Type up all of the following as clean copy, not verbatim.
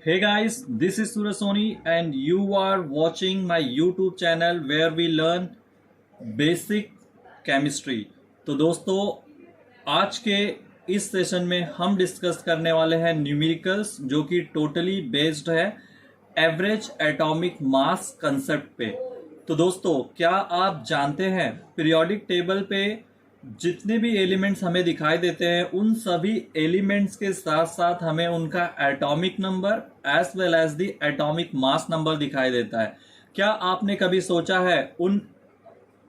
Hey guys, this is Suraj Soni and you are watching my YouTube channel where we learn basic chemistry। तो दोस्तों आज के इस session में हम डिस्कस करने वाले हैं न्यूमेरिकल्स जो कि टोटली बेस्ड है एवरेज एटॉमिक मास कंसेप्ट पे। तो दोस्तों क्या आप जानते हैं पीरियोडिक टेबल पे जितने भी एलिमेंट्स हमें दिखाई देते हैं उन सभी एलिमेंट्स के साथ साथ हमें उनका atomic number as well as the atomic mass number दिखाई देता है। क्या आपने कभी सोचा है उन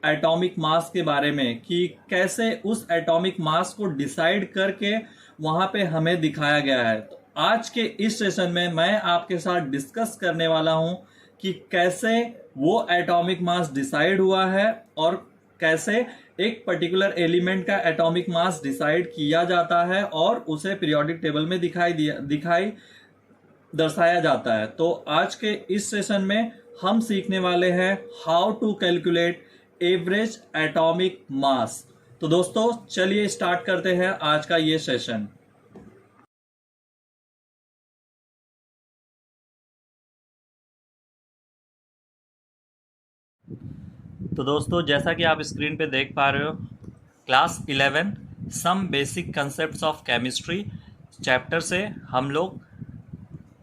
एटॉमिक मास के बारे में कि कैसे उस एटॉमिक मास को डिसाइड करके वहां पे हमें दिखाया गया है? तो आज के इस सेशन में मैं आपके साथ डिस्कस करने वाला हूं कि कैसे वो एटॉमिक मास डिसाइड हुआ है और कैसे एक पर्टिकुलर एलिमेंट का एटॉमिक मास डिसाइड किया जाता है और उसे पीरियोडिक टेबल में दिखाई दर्शाया जाता है। तो आज के इस सेशन में हम सीखने वाले हैं how to calculate average atomic mass. तो दोस्तों चलिए स्टार्ट करते हैं आज का ये सेशन। तो दोस्तों जैसा कि आप स्क्रीन पे देख पा रहे हो, class 11 some basic concepts of chemistry chapter से हम लोग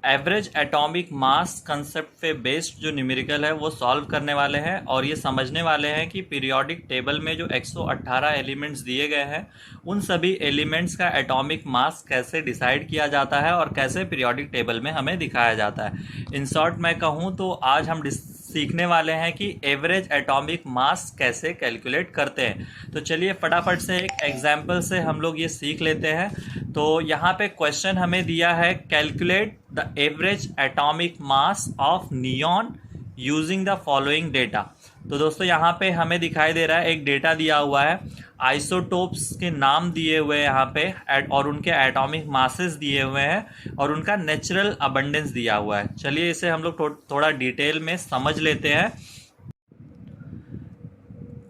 एवरेज एटॉमिक मास कंसेप्ट पे बेस्ड जो न्यूमेरिकल है वो सॉल्व करने वाले हैं और ये समझने वाले हैं कि पीरियोडिक टेबल में जो 118 एलिमेंट्स दिए गए हैं उन सभी एलिमेंट्स का एटॉमिक मास कैसे डिसाइड किया जाता है और कैसे पीरियोडिक टेबल में हमें दिखाया जाता है। इन शॉर्ट मैं कहूँ तो आज हम सीखने वाले हैं कि एवरेज एटॉमिक मास कैसे कैलकुलेट करते हैं। तो चलिए फटाफट से एक एग्जाम्पल से हम लोग ये सीख लेते हैं। तो यहाँ पे क्वेश्चन हमें दिया है calculate the average atomic mass of neon using the following data. तो दोस्तों यहाँ पे हमें दिखाई दे रहा है एक डेटा दिया हुआ है, आइसोटोप्स के नाम दिए हुए हैं यहाँ पे और उनके एटॉमिक मासेस दिए हुए हैं और उनका नेचुरल अबंडेंस दिया हुआ है। चलिए इसे हम लोग थोड़ा डिटेल में समझ लेते हैं।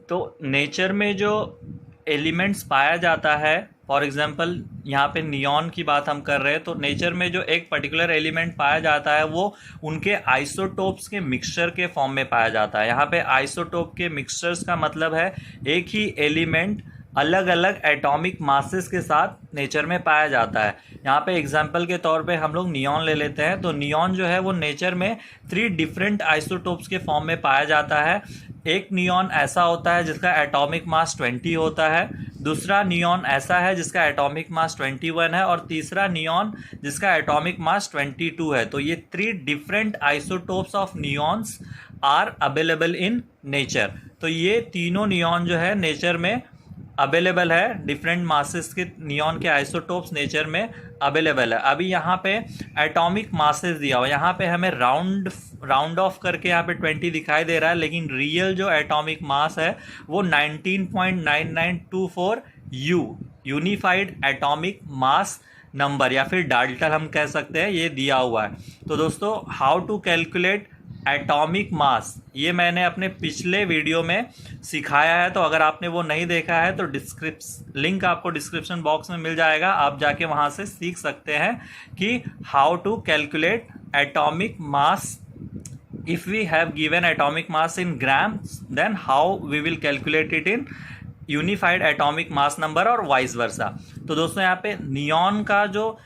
तो नेचर में जो एलिमेंट्स पाया जाता है, फॉर एग्जांपल यहाँ पे नियॉन की बात हम कर रहे हैं, तो नेचर में जो एक पर्टिकुलर एलिमेंट पाया जाता है वो उनके आइसोटोप्स के मिक्सचर के फॉर्म में पाया जाता है। यहाँ पे आइसोटोप के मिक्सचर्स का मतलब है एक ही एलिमेंट अलग अलग एटॉमिक मासेस के साथ नेचर में पाया जाता है। यहाँ पे एग्जांपल के तौर पे हम लोग नियॉन ले लेते हैं। तो नियॉन जो है वो नेचर में 3 डिफरेंट आइसोटोप्स के फॉर्म में पाया जाता है। एक नियॉन ऐसा होता है जिसका एटॉमिक मास 20 होता है, दूसरा नियॉन ऐसा है जिसका एटॉमिक मास 21 है और तीसरा नियॉन जिसका एटॉमिक मास 22 है। तो ये 3 different isotopes of neons are available in nature. तो ये तीनों नियॉन जो है नेचर में अवेलेबल है, डिफरेंट मासेस के नियॉन के आइसोटोप्स नेचर में अवेलेबल है। अभी यहाँ पे एटॉमिक मासेस दिया हुआ है, यहाँ पे हमें राउंड ऑफ करके यहाँ पे 20 दिखाई दे रहा है, लेकिन रियल जो एटॉमिक मास है वो 19.9924 यूनिफाइड एटॉमिक मास नंबर या फिर डाल्टन हम कह सकते हैं, ये दिया हुआ है। तो दोस्तों how to calculate atomic mass ये मैंने अपने पिछले वीडियो में सिखाया है, तो अगर आपने वो नहीं देखा है तो लिंक आपको डिस्क्रिप्शन बॉक्स में मिल जाएगा, आप जाके वहां से सीख सकते हैं कि how to calculate atomic mass. If we have given atomic mass in grams then how we will calculate it in unified atomic mass number और वाइस वर्सा। तो दोस्तों यहाँ पे नियॉन का जो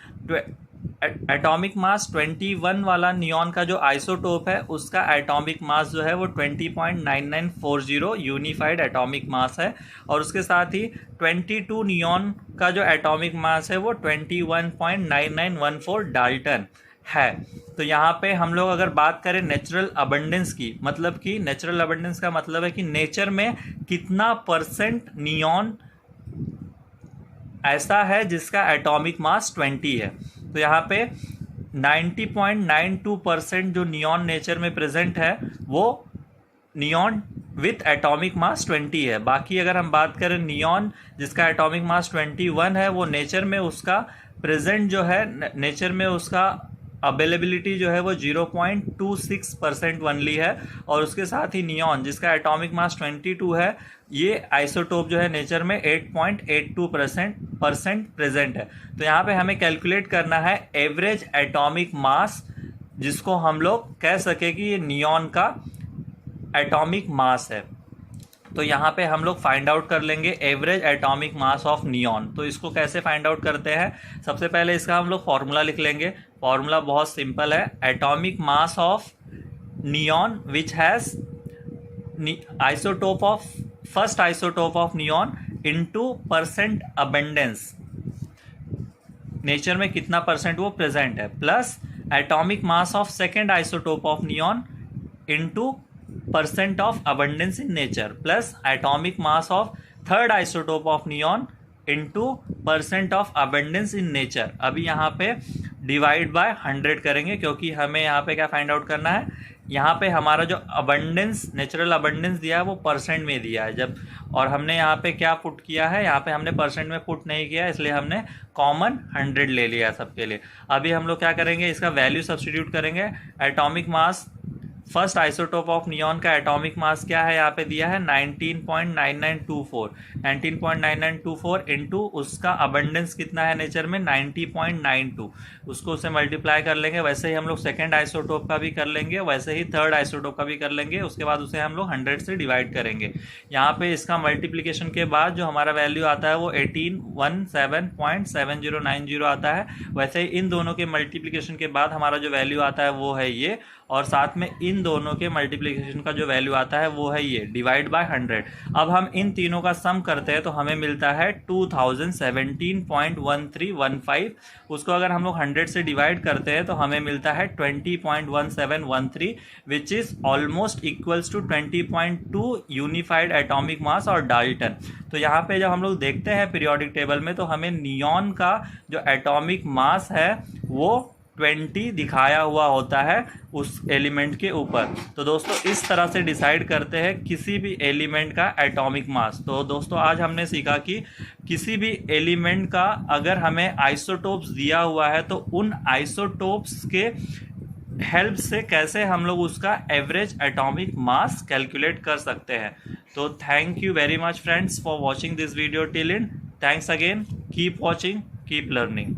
एटॉमिक मास 21 वाला नियॉन का जो आइसोटोप है उसका एटॉमिक मास जो है वो 20.9940 यूनिफाइड एटॉमिक मास है और उसके साथ ही 22 नियॉन का जो एटॉमिक मास है वो 21.9914 डाल्टन है। तो यहाँ पे हम लोग अगर बात करें नेचुरल अबंडेंस की, मतलब कि नेचुरल अबंडेंस का मतलब है कि नेचर में कितना परसेंट नियॉन ऐसा है जिसका एटॉमिक मास 20 है। तो यहाँ पे 90.92% जो नियॉन नेचर में प्रेजेंट है वो नियॉन विथ एटॉमिक मास 20 है। बाकी अगर हम बात करें नियॉन जिसका एटॉमिक मास 21 है वो नेचर में उसका प्रेजेंट जो है, नेचर में उसका अवेलेबिलिटी जो है वो 0.26% ओनली है और उसके साथ ही नियॉन जिसका एटॉमिक मास 22 है ये आइसोटोप जो है नेचर में 8.82% प्रेजेंट है। तो यहाँ पे हमें कैलकुलेट करना है एवरेज एटॉमिक मास जिसको हम लोग कह सके कि ये नियॉन का एटॉमिक मास है। तो यहाँ पे हम लोग फाइंड आउट कर लेंगे average atomic mass of neon. तो इसको कैसे फाइंड आउट करते हैं, सबसे पहले इसका हम लोग फॉर्मूला लिख लेंगे। फॉर्मूला बहुत सिंपल है, atomic mass of neon which has isotope of first isotope of neon into percent abundance, nature में कितना परसेंट वो प्रेजेंट है, plus atomic mass of second isotope of neon into percent of abundance in nature, plus atomic mass of third isotope of neon into percent of abundance in nature. अभी यहाँ पे divide by 100 करेंगे, क्योंकि हमें यहाँ पे क्या फाइंड आउट करना है, यहाँ पे हमारा जो अबंडेंस नेचुरल अबंडेंस दिया है वो परसेंट में दिया है जब, और हमने यहाँ पे क्या पुट किया है, यहाँ पे हमने परसेंट में पुट नहीं किया, इसलिए हमने कॉमन 100 ले लिया सबके लिए। अभी हम लोग क्या करेंगे, इसका वैल्यू सब्स्टिट्यूट करेंगे। Atomic mass first isotope of neon का एटॉमिक मास क्या है, यहाँ पे दिया है 19.9924, 19.9924 इंटू उसका अबंडेंस कितना है नेचर में 90.92, उसको उसे मल्टीप्लाई कर लेंगे। वैसे ही हम लोग सेकेंड आइसोटोप का भी कर लेंगे, वैसे ही थर्ड आइसोटोप का भी कर लेंगे, उसके बाद उसे हम लोग 100 से डिवाइड करेंगे। यहाँ पे इसका मल्टीप्लीकेशन के बाद जो हमारा वैल्यू आता है वो 1817.7090 आता है। वैसे ही इन दोनों के मल्टीप्लीकेशन के बाद हमारा जो वैल्यू आता है वो है ये, और साथ में इन दोनों के मल्टीप्लिकेशन का जो वैल्यू आता है वो है ये, डिवाइड बाय 100। अब हम इन तीनों का सम करते हैं तो हमें मिलता है 2017.1315। उसको अगर हम लोग 100 से डिवाइड करते हैं तो हमें मिलता है 20.1713, which is almost equals to 20.2 unified atomic mass और डाल्टन। तो यहाँ पे जब हम लोग देखते हैं पीरियोडिक टेबल में तो हमें नियॉन का जो एटॉमिक मास है वो 20 दिखाया हुआ होता है उस एलिमेंट के ऊपर। तो दोस्तों इस तरह से डिसाइड करते हैं किसी भी एलिमेंट का एटॉमिक मास। तो दोस्तों आज हमने सीखा कि किसी भी एलिमेंट का अगर हमें आइसोटोप्स दिया हुआ है तो उन आइसोटोप्स के हेल्प से कैसे हम लोग उसका एवरेज एटॉमिक मास कैलकुलेट कर सकते हैं। तो thank you very much friends for watching this video till and. Thanks again, keep watching, keep learning.